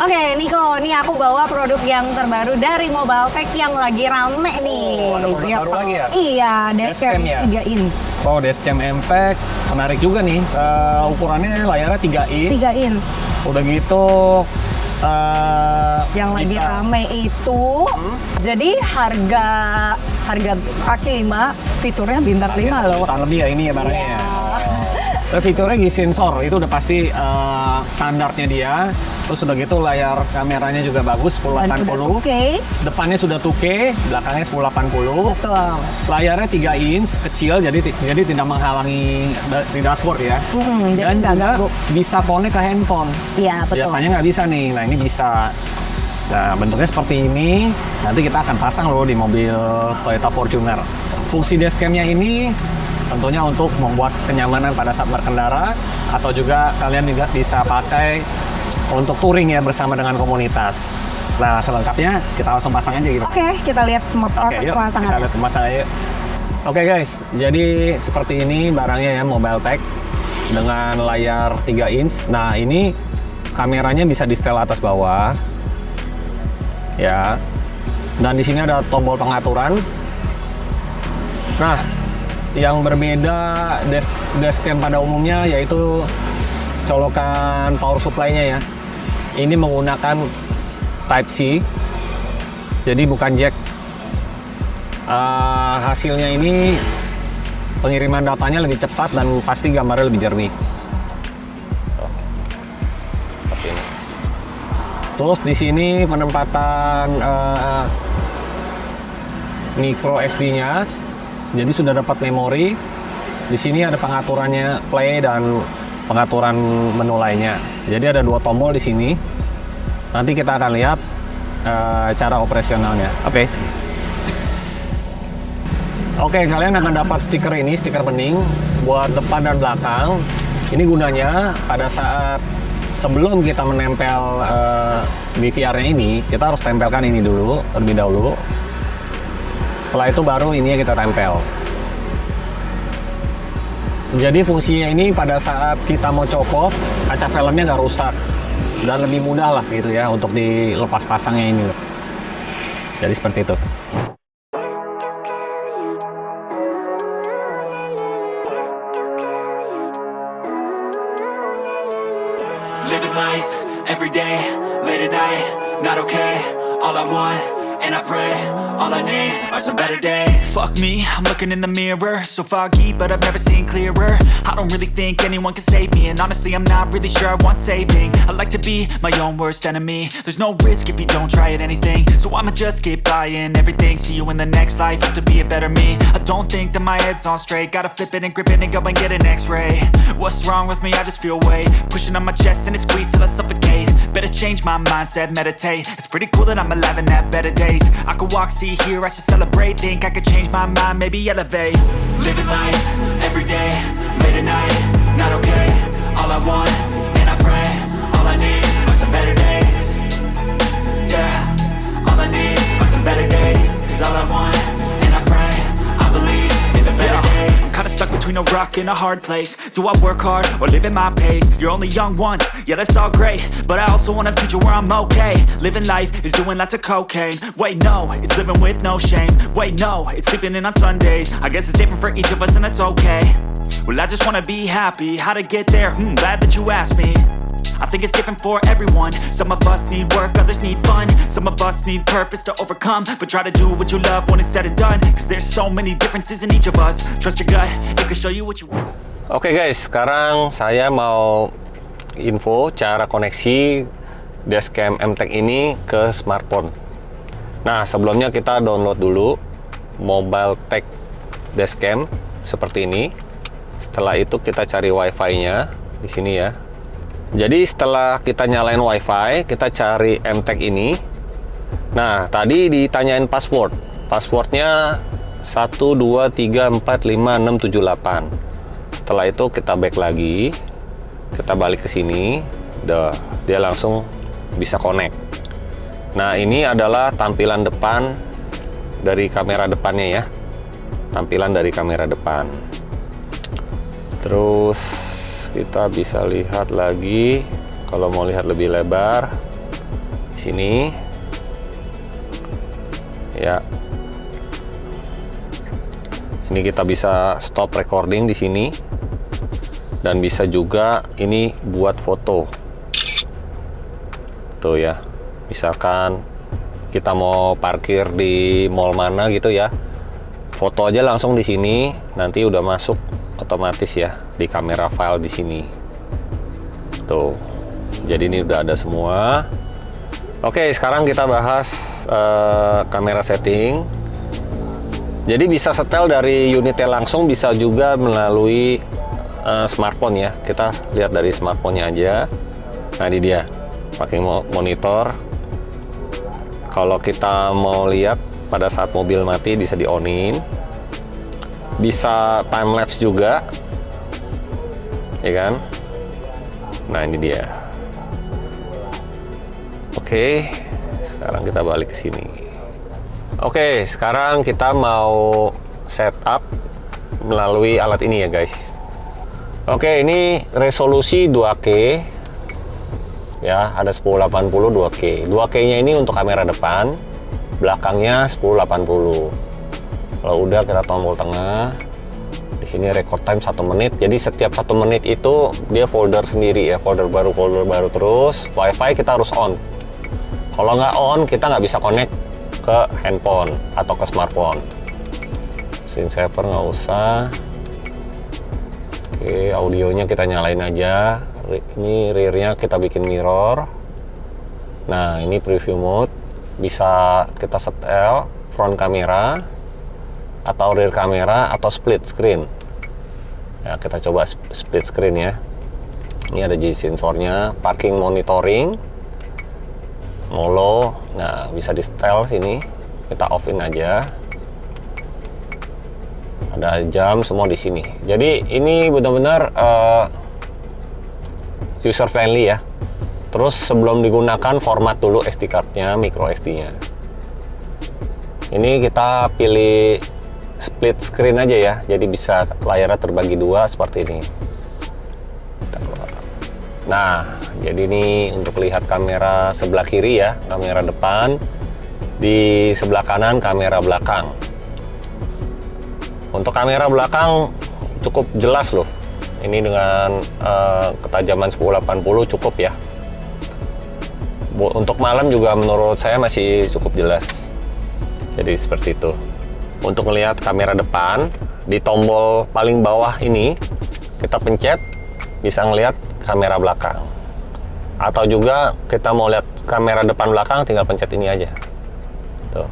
Oke, Niko, nih aku bawa produk yang terbaru dari Mobiletech yang lagi rame nih. Oh, ada produk baru lagi ya? Iya, dashcam ya? 3 inch. Oh, dashcam MTech. Menarik juga nih. Ukurannya layarnya 3 inch. 3 inch. Udah gitu Yang lagi bisa. rame itu, jadi harga kaki 5, fiturnya bintang 5 loh. Jutaan lebih ya ini ya barangnya ya. Terus fiturnya G-sensor, itu udah pasti standarnya dia. Terus udah gitu layar kameranya juga bagus, 1080. Oke, Depannya sudah 2K, belakangnya 1080. betul. Layarnya 3 inch, kecil, jadi tidak menghalangi di dashboard ya. Jadi Dan nggak juga ganggu. bisa connect ke handphone. Iya, betul. Biasanya nggak bisa nih, nah ini bisa. Nah, bentuknya seperti ini. Nanti kita akan pasang loh di mobil Toyota Fortuner. Fungsi dashcamnya ini tentunya untuk membuat kenyamanan pada saat berkendara, atau juga kalian juga bisa pakai untuk touring ya bersama dengan komunitas. Nah, selengkapnya kita langsung pasang aja gitu. Oke, kita lihat proses Yuk, pemasangan. kita lihat pemasangan yuk. Oke guys, jadi seperti ini barangnya ya, Mobiletech dengan layar 3 inch. Nah, ini kameranya bisa di setel atas bawah. Ya. Dan di sini ada tombol pengaturan. Nah, yang berbeda dashcam pada umumnya yaitu colokan power supply-nya ya. Ini menggunakan Type-C, jadi bukan jack. Hasilnya ini pengiriman datanya lebih cepat dan pasti gambarnya lebih jernih. Seperti ini. Terus di sini penempatan micro SD-nya, jadi sudah dapat memori. Di sini ada pengaturannya play dan pengaturan menu lainnya. Jadi ada 2 tombol di sini. Nanti kita akan lihat cara operasionalnya. Oke, kalian akan dapat stiker ini, stiker bening buat depan dan belakang. Ini gunanya pada saat sebelum kita menempel DVR-nya ini, kita harus tempelkan ini dulu, terlebih dahulu. Setelah itu baru ini kita tempel. Jadi fungsinya ini pada saat kita mau copot, kaca filmnya nggak rusak dan lebih mudah lah gitu ya untuk dilepas pasangnya ini. Jadi seperti itu. Living life, every day, late at night, not okay. All I want, and I pray, all I need are some better days. Fuck me, I'm looking in the mirror, so foggy, but I've never seen clearer. I don't really think anyone can save me, and honestly I'm not really sure I want saving. I like to be my own worst enemy. There's no risk if you don't try at anything, so I'ma just keep buying everything. See you in the next life, have to be a better me. I don't think that my head's on straight, gotta flip it and grip it and go and get an x-ray. What's wrong with me? I just feel weight pushing on my chest and it squeezes till I suffocate. Better change my mindset, meditate. It's pretty cool that I'm alive and have better days. I could walk, see, hear, I should celebrate. Think I could change my mind, maybe elevate. Living life, every day, late at night, not okay. All I want, and I pray, all I need are some better days. Yeah, all I need are some better days. Cause all I want, and I pray, I believe in the better days. I'm kinda stuck between a rock and a hard place. Do I work hard or live at my pace? You're only young once, yeah that's all great, but I also want a future where I'm okay. Living life is doing lots of cocaine. Wait no, it's living with no shame. Wait no, it's sleeping in on Sundays. I guess it's different for each of us and that's okay. Well I just wanna be happy, how to get there? Glad that you asked me. I think it's different for everyone. Some of us need work, others need fun. Some of us need purpose to overcome. But try to do what you love when it's said and done. Cause there's so many differences in each of us. Trust your gut, it can show you what you want. Oke guys, sekarang saya mau info cara koneksi dashcam MTech ini ke smartphone. Nah, sebelumnya kita download dulu Mobiletech dashcam seperti ini. Setelah itu kita cari WiFi-nya di sini ya. Jadi setelah kita nyalain WiFi, kita cari MTech ini. Nah, tadi ditanyain password. Passwordnya 12345678. Setelah itu kita back lagi, kita balik ke sini, dia langsung bisa connect. Nah, ini adalah tampilan depan dari kamera depannya ya. Tampilan dari kamera depan. Terus kita bisa lihat lagi, kalau mau lihat lebih lebar, Sini. Ya. Ini kita bisa stop recording di sini. Dan bisa juga ini buat foto. Tuh ya. Misalkan kita mau parkir di mall mana gitu ya. Foto aja langsung di sini, nanti udah masuk otomatis ya di kamera file di sini. Tuh. Jadi ini udah ada semua. Oke, sekarang kita bahas kamera setting. Jadi bisa setel dari unitnya langsung, bisa juga melalui smartphone ya. Kita lihat dari smartphone-nya aja. Nah, ini dia. Pakai monitor. Kalau kita mau lihat pada saat mobil mati bisa di-on-in. Bisa time lapse juga. Ya kan? Nah, ini dia. Oke, sekarang kita balik ke sini. Oke, sekarang kita mau setup melalui alat ini ya guys. Oke, ini resolusi 2K. Ya, ada 1080 2K. 2K-nya ini untuk kamera depan, belakangnya 1080. Kalau udah kita tombol tengah. Di sini record time 1 menit. Jadi setiap 1 menit itu dia folder sendiri ya, folder baru terus. WiFi kita harus on. Kalau nggak on, kita nggak bisa connect ke handphone atau ke smartphone. Screensaver nggak usah. Oke, audionya kita nyalain aja. Ini rear-nya kita bikin mirror. Nah, ini preview mode. Bisa kita setel front kamera atau rear kamera atau split screen. Ya, kita coba split screen ya. Ini ada G sensornya, parking monitoring. Molo, nah bisa di setel sini, kita off-in aja. Ada jam semua di sini. Jadi ini benar-benar user friendly ya. Terus sebelum digunakan format dulu SD card-nya, micro SD-nya. Ini kita pilih split screen aja ya, jadi bisa layarnya terbagi dua seperti ini. Nah, jadi ini untuk lihat kamera sebelah kiri ya, kamera depan. Di sebelah kanan kamera belakang. Untuk kamera belakang cukup jelas loh. Ini dengan ketajaman 1080 cukup ya. Untuk malam juga menurut saya masih cukup jelas. Jadi seperti itu. Untuk melihat kamera depan, di tombol paling bawah ini kita pencet, bisa ngelihat kamera belakang. Atau juga kita mau lihat kamera depan belakang, tinggal pencet ini aja. Tuh.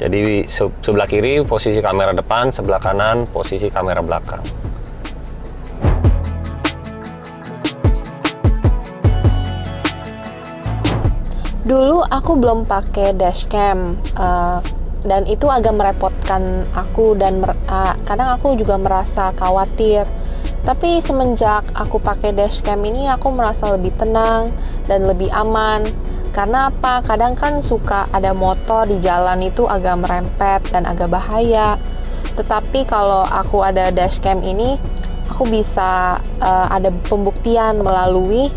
Jadi sebelah kiri posisi kamera depan, sebelah kanan posisi kamera belakang. Dulu aku belum pakai dashcam, dan itu agak merepotkan aku dan kadang aku juga merasa khawatir. Tapi semenjak aku pakai dashcam ini aku merasa lebih tenang dan lebih aman. Karena apa? Kadang kan suka ada motor di jalan itu agak merempet dan agak bahaya. Tetapi kalau aku ada dashcam ini, aku bisa ada pembuktian melalui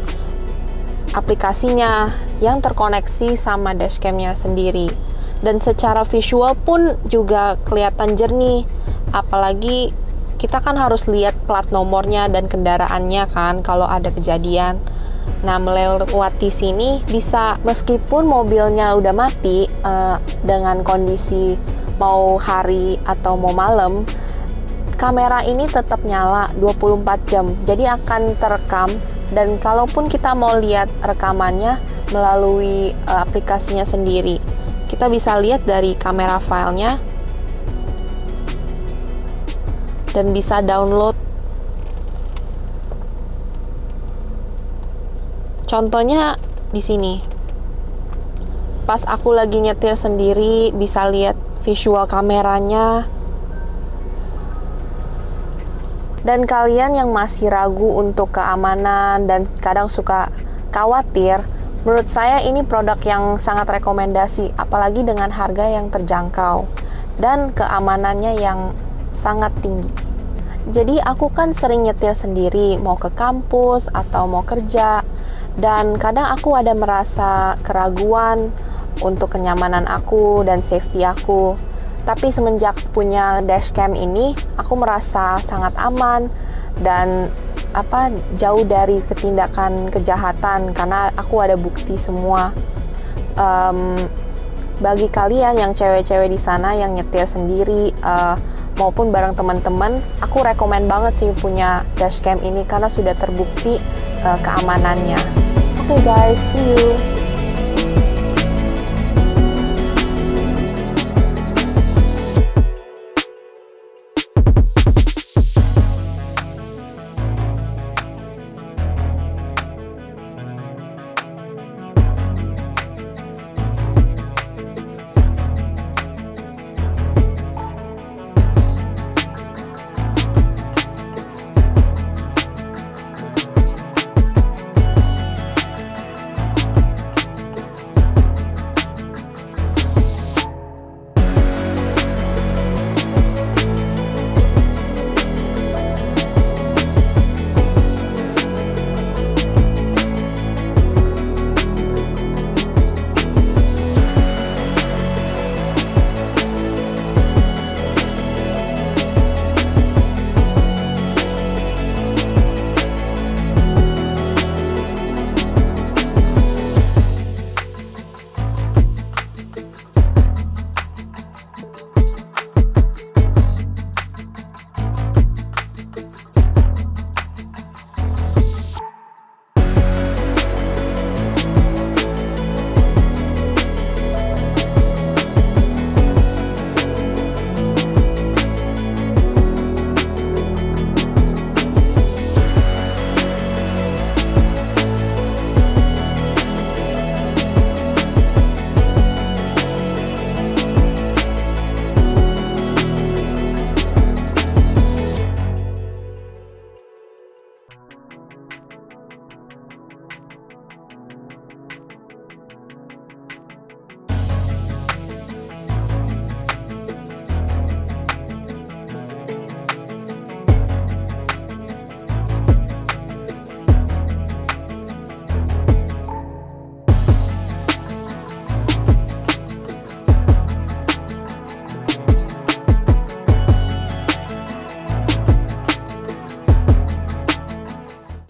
aplikasinya yang terkoneksi sama dashcamnya sendiri. Dan secara visual pun juga kelihatan jernih. Apalagi kita kan harus lihat plat nomornya dan kendaraannya kan kalau ada kejadian. Nah, melewati sini bisa, meskipun mobilnya udah mati, dengan kondisi mau hari atau mau malam, kamera ini tetap nyala 24 jam. Jadi akan terekam, dan kalaupun kita mau lihat rekamannya melalui aplikasinya sendiri, kita bisa lihat dari kamera filenya dan bisa download. Contohnya di sini. Pas aku lagi nyetir sendiri, bisa lihat visual kameranya. Dan kalian yang masih ragu untuk keamanan dan kadang suka khawatir, menurut saya ini produk yang sangat rekomendasi, apalagi dengan harga yang terjangkau dan keamanannya yang sangat tinggi. Jadi aku kan sering nyetir sendiri, mau ke kampus atau mau kerja. Dan kadang aku ada merasa keraguan untuk kenyamanan aku dan safety aku. Tapi semenjak punya dashcam ini, aku merasa sangat aman dan jauh dari ketindakan kejahatan karena aku ada bukti semua. Bagi kalian yang cewek-cewek di sana yang nyetir sendiri maupun bareng teman-teman, aku rekomen banget sih punya dashcam ini karena sudah terbukti keamanannya. Oke guys, see you.